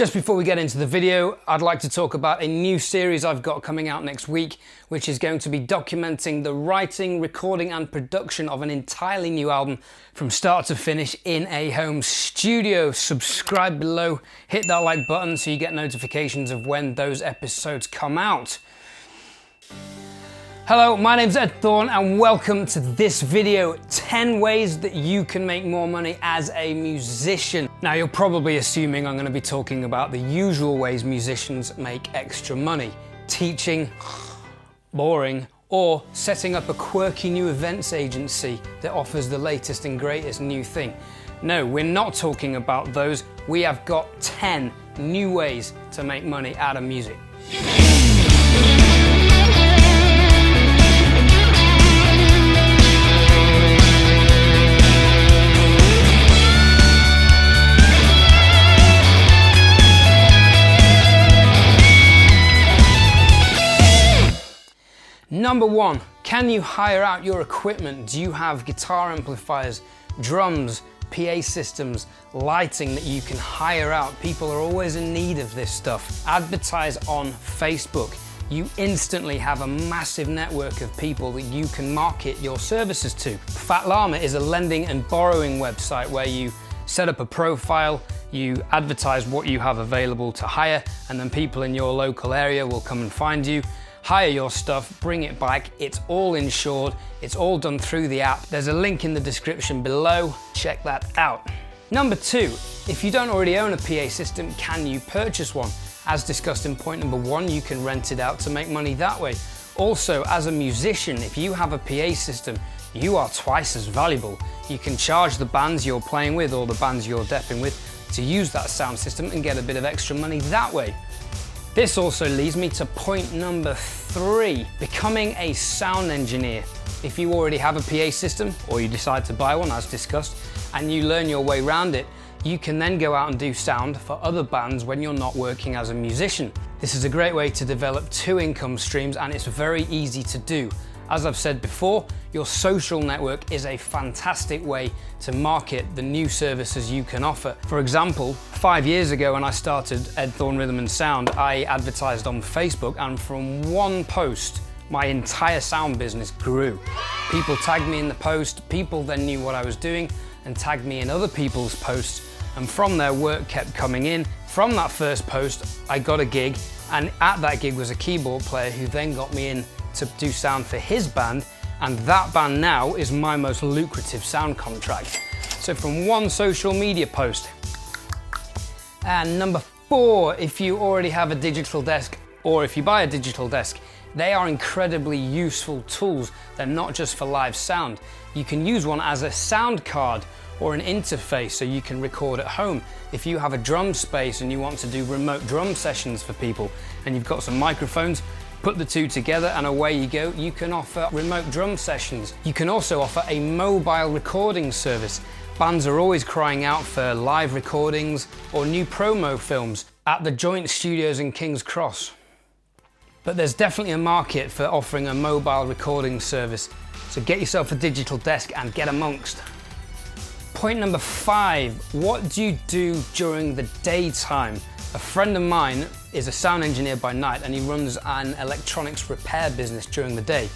Just before we get into the video, I'd like to talk about a new series I've got coming out next week, which is going to be documenting the writing, recording and production of an entirely new album from start to finish in a home studio. Subscribe below, hit that like button so you get notifications of when those episodes come out. Hello, my name's Ed Thorne and welcome to this video, 10 ways that you can make more money as a musician. Now you're probably assuming I'm going to be talking about the usual ways musicians make extra money. Teaching, boring, or setting up a quirky new events agency that offers the latest and greatest new thing. No, we're not talking about those. We have got 10 new ways to make money out of music. Number one, can you hire out your equipment? Do you have guitar amplifiers, drums, PA systems, lighting that you can hire out? People are always in need of this stuff. Advertise on Facebook. You instantly have a massive network of people that you can market your services to. Fat Llama is a lending and borrowing website where you set up a profile, you advertise what you have available to hire, and then people in your local area will come and find you, hire your stuff, bring it back. It's all insured. It's all done through the app. There's a link in the description below. Check that out. Number two, if you don't already own a PA system, can you purchase one? As discussed in point number one, you can rent it out to make money that way. Also, as a musician, if you have a PA system, you are twice as valuable. You can charge the bands you're playing with or the bands you're depping with to use that sound system and get a bit of extra money that way. This also leads me to point number three, becoming a sound engineer. If you already have a PA system or you decide to buy one as discussed and you learn your way around it, you can then go out and do sound for other bands when you're not working as a musician. This is a great way to develop two income streams and it's very easy to do. As I've said before, your social network is a fantastic way to market the new services you can offer. For example, 5 years ago when I started Ed Thorne Rhythm and Sound, I advertised on Facebook and from one post, my entire sound business grew. People tagged me in the post, people then knew what I was doing and tagged me in other people's posts, and from there work kept coming in. From that first post, I got a gig, and at that gig was a keyboard player who then got me in to do sound for his band, and that band now is my most lucrative sound contract. So from one social media post. And number four, if you already have a digital desk or if you buy a digital desk, they are incredibly useful tools. They're not just for live sound. You can use one as a sound card or an interface so you can record at home. If you have a drum space and you want to do remote drum sessions for people and you've got some microphones, put the two together and away you go. You can offer remote drum sessions. You can also offer a mobile recording service. Bands are always crying out for live recordings or new promo films at the Joint Studios in King's Cross. But there's definitely a market for offering a mobile recording service. So get yourself a digital desk and get amongst. Point number five, what do you do during the daytime? A friend of mine is a sound engineer by night and he runs an electronics repair business during the day.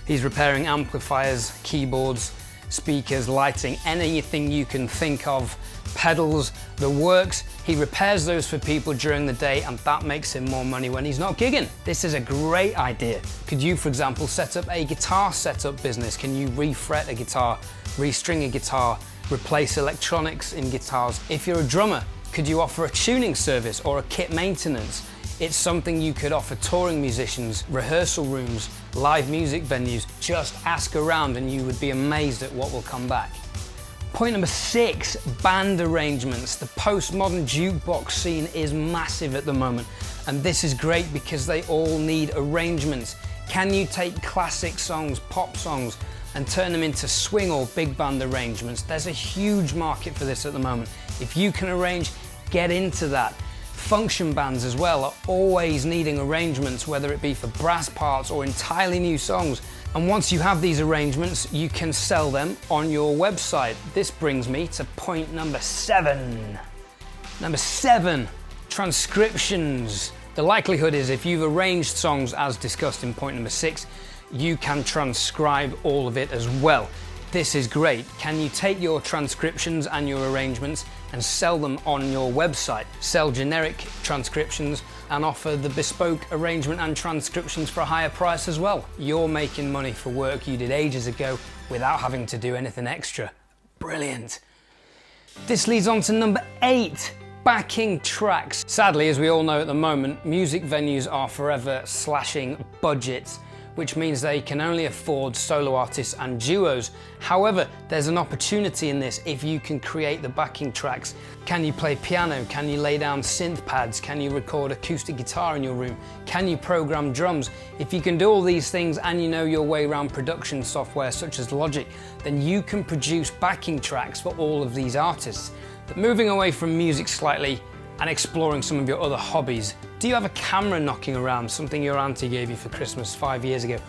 He's repairing amplifiers, keyboards, speakers, lighting, anything you can think of, pedals, the works. He repairs those for people during the day and that makes him more money when he's not gigging. This is a great idea. Could you, for example, set up a guitar setup business? Can you refret a guitar, restring a guitar, replace electronics in guitars? If you're a drummer, could you offer a tuning service or a kit maintenance? It's something you could offer touring musicians, rehearsal rooms, live music venues. Just ask around and you would be amazed at what will come back. Point number six, band arrangements. The postmodern jukebox scene is massive at the moment, and this is great because they all need arrangements. Can you take classic songs, pop songs, and turn them into swing or big band arrangements? There's a huge market for this at the moment. If you can arrange, get into that. Function bands as well are always needing arrangements, whether it be for brass parts or entirely new songs. And once you have these arrangements, you can sell them on your website. This brings me to point number seven. Number seven, Transcriptions. The likelihood is if you've arranged songs as discussed in point number 6, you can transcribe all of it as well. This is great. Can you take your transcriptions and your arrangements and sell them on your website? Sell generic transcriptions and offer the bespoke arrangement and transcriptions for a higher price as well. You're making money for work you did ages ago without having to do anything extra. Brilliant. This leads on to number 8. Backing tracks. Sadly, as we all know at the moment, music venues are forever slashing budgets, which means they can only afford solo artists and duos. However, there's an opportunity in this if you can create the backing tracks. Can you play piano? Can you lay down synth pads? Can you record acoustic guitar in your room? Can you program drums? If you can do all these things and you know your way around production software such as Logic, then you can produce backing tracks for all of these artists. But moving away from music slightly and exploring some of your other hobbies, do you have a camera knocking around, something your auntie gave you for Christmas 5 years ago?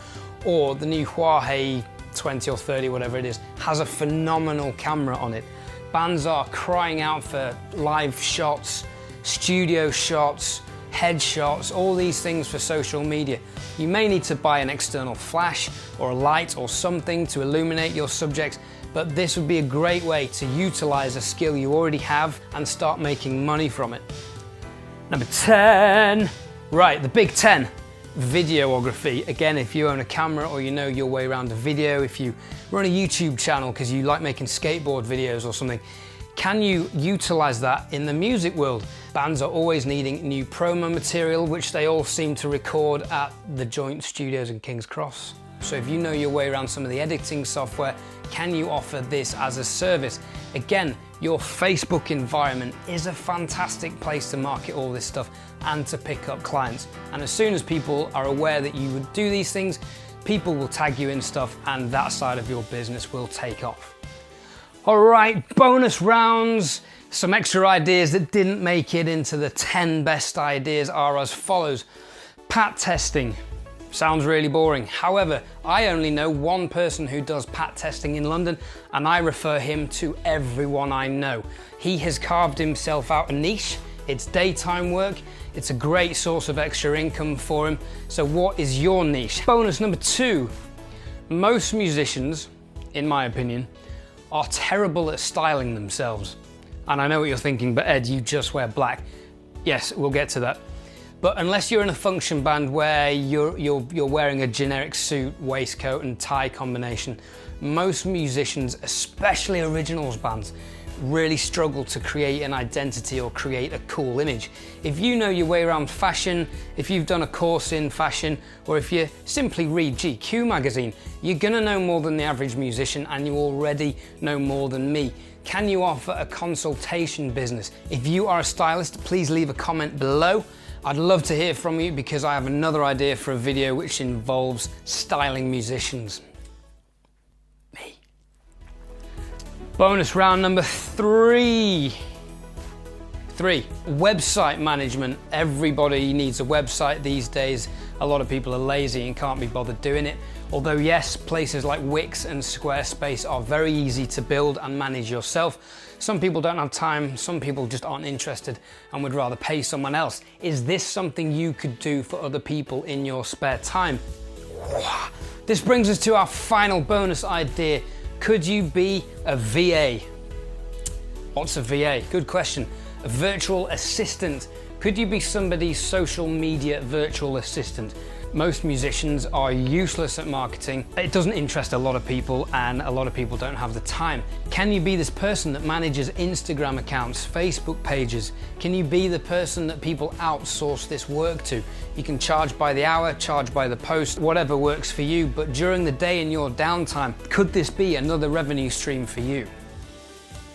Or the new Huawei 20 or 30, whatever it is, has a phenomenal camera on it. Bands are crying out for live shots, studio shots, headshots, all these things for social media. You may need to buy an external flash or a light or something to illuminate your subjects, but this would be a great way to utilize a skill you already have and start making money from it. Number 10. Right, the big 10. Videography. Again, if you own a camera or you know your way around a video, if you run a YouTube channel because you like making skateboard videos or something, can you utilize that in the music world? Bands are always needing new promo material, which they all seem to record at the Joint Studios in King's Cross. So if you know your way around some of the editing software, can you offer this as a service? Again, your Facebook environment is a fantastic place to market all this stuff and to pick up clients. And as soon as people are aware that you would do these things, people will tag you in stuff and that side of your business will take off. All right, bonus rounds. Some extra ideas that didn't make it into the 10 best ideas are as follows. Pat testing. Sounds really boring. However, I only know one person who does pat testing in London, and I refer him to everyone I know. He has carved himself out a niche. It's daytime work. It's a great source of extra income for him. So what is your niche? Bonus number 2. Most musicians, in my opinion, are terrible at styling themselves. And I know what you're thinking, but Ed, you just wear black. Yes, we'll get to that. But unless you're in a function band where you're wearing a generic suit, waistcoat and tie combination, most musicians, especially originals bands, really struggle to create an identity or create a cool image. If you know your way around fashion, if you've done a course in fashion, or if you simply read GQ magazine, you're gonna know more than the average musician, and you already know more than me. Can you offer a consultation business? If you are a stylist, please leave a comment below. I'd love to hear from you because I have another idea for a video which involves styling musicians. Me. Bonus round number 3. 3, website management. Everybody needs a website these days. A lot of people are lazy and can't be bothered doing it. Although yes, places like Wix and Squarespace are very easy to build and manage yourself. Some people don't have time, some people just aren't interested and would rather pay someone else. Is this something you could do for other people in your spare time? This brings us to our final bonus idea. Could you be a VA? What's a VA? Good question. A virtual assistant. Could you be somebody's social media virtual assistant? Most musicians are useless at marketing. It doesn't interest a lot of people and a lot of people don't have the time. Can you be this person that manages Instagram accounts, Facebook pages? Can you be the person that people outsource this work to? You can charge by the hour, charge by the post, whatever works for you, but during the day in your downtime, could this be another revenue stream for you?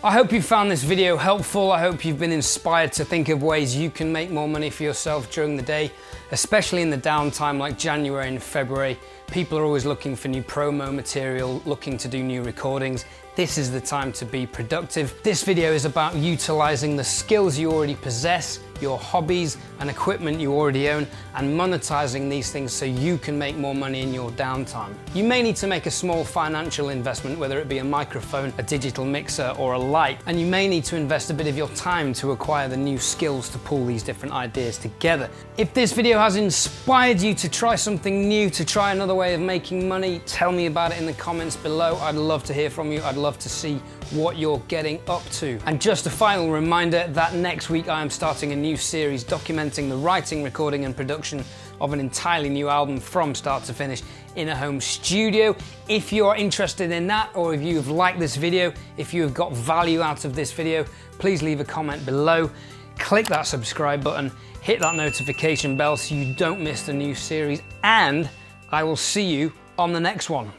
I hope you found this video helpful. I hope you've been inspired to think of ways you can make more money for yourself during the day, especially in the downtime like January and February. People are always looking for new promo material, looking to do new recordings. This is the time to be productive. This video is about utilizing the skills you already possess, your hobbies and equipment you already own and monetizing these things so you can make more money in your downtime. You may need to make a small financial investment, whether it be a microphone, a digital mixer, or a light, and you may need to invest a bit of your time to acquire the new skills to pull these different ideas together. If this video has inspired you to try something new, to try another way of making money, tell me about it in the comments below. I'd love to hear from you. I'd love to see what you're getting up to. And just a final reminder that next week I am starting a new series documenting the writing, recording and production of an entirely new album from start to finish in a home studio. If you're interested in that, or if you've liked this video, if you have got value out of this video, please leave a comment below. Click that subscribe button, hit that notification bell so you don't miss the new series, and I will see you on the next one.